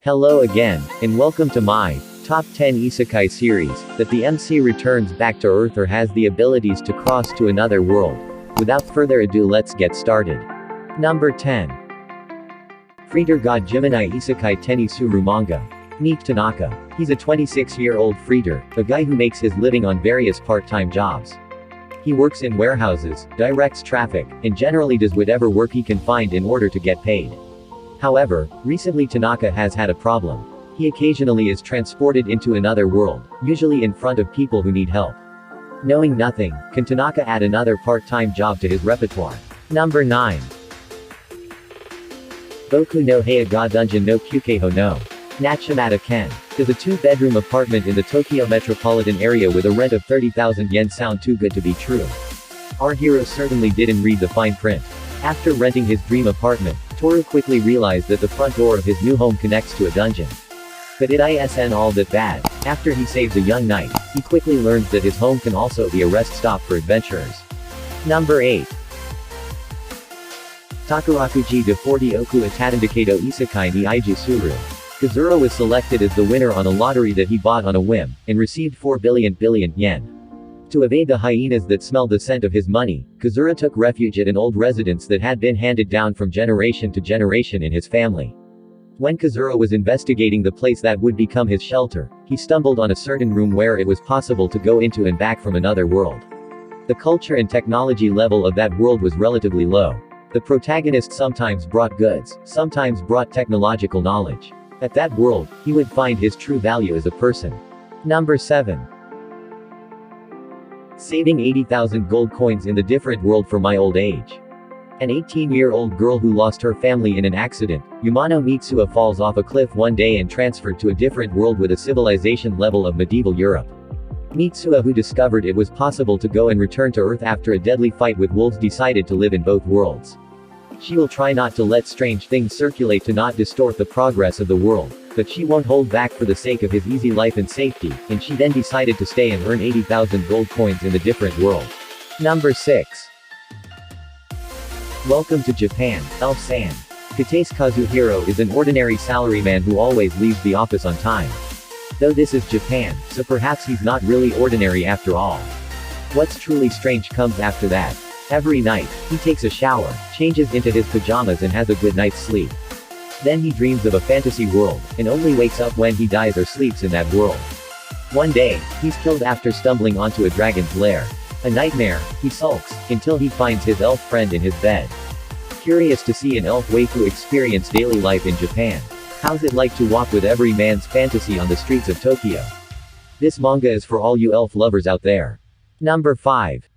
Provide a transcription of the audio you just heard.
Hello again, and welcome to my Top 10 Isekai series, that the MC returns back to Earth or has the abilities to cross to another world. Without further ado, let's get started. Number 10. Freeter God Jimini Isekai Teni Suru Manga. Meet Tanaka. He's a 26-year-old Freeter, a guy who makes his living on various part-time jobs. He works in warehouses, directs traffic, and generally does whatever work he can find in order to get paid. However, recently Tanaka has had a problem. He occasionally is transported into another world, usually in front of people who need help. Knowing nothing, can Tanaka add another part-time job to his repertoire? Number 9. Boku no heya ga dungeon no Kyuukeijo no Natteshimatta Ken. Does a 2-bedroom apartment in the Tokyo metropolitan area with a rent of 30,000 yen sound too good to be true? Our hero certainly didn't read the fine print. After renting his dream apartment, Toru quickly realized that the front door of his new home connects to a dungeon. But it isn't all that bad. After he saves a young knight, he quickly learns that his home can also be a rest stop for adventurers. Number 8. Takarakuji de 40 Oku Atattandakedo Isekai ni Ijuu Suru. Kazura was selected as the winner on a lottery that he bought on a whim, and received 4 billion yen. To evade the hyenas that smelled the scent of his money, Kazura took refuge at an old residence that had been handed down from generation to generation in his family. When Kazura was investigating the place that would become his shelter, he stumbled on a certain room where it was possible to go into and back from another world. The culture and technology level of that world was relatively low. The protagonist sometimes brought goods, sometimes brought technological knowledge. At that world, he would find his true value as a person. Number 7. Saving 80,000 gold coins in the different world for my old age. An 18-year-old girl who lost her family in an accident, Yumano Mitsuha, falls off a cliff one day and transferred to a different world with a civilization level of medieval Europe. Mitsuha, who discovered it was possible to go and return to Earth after a deadly fight with wolves, decided to live in both worlds. She will try not to let strange things circulate to not distort the progress of the world, but she won't hold back for the sake of his easy life and safety, and she then decided to stay and earn 80,000 gold coins in the different world. Number 6. Welcome to Japan, Elf-san. Kataise Kazuhiro is an ordinary salaryman who always leaves the office on time. Though this is Japan, so perhaps he's not really ordinary after all. What's truly strange comes after that. Every night, he takes a shower, changes into his pajamas and has a good night's sleep. Then he dreams of a fantasy world, and only wakes up when he dies or sleeps in that world. One day, he's killed after stumbling onto a dragon's lair. A nightmare, he sulks, until he finds his elf friend in his bed. Curious to see an elf waifu experience daily life in Japan. How's it like to walk with every man's fantasy on the streets of Tokyo? This manga is for all you elf lovers out there. Number 5.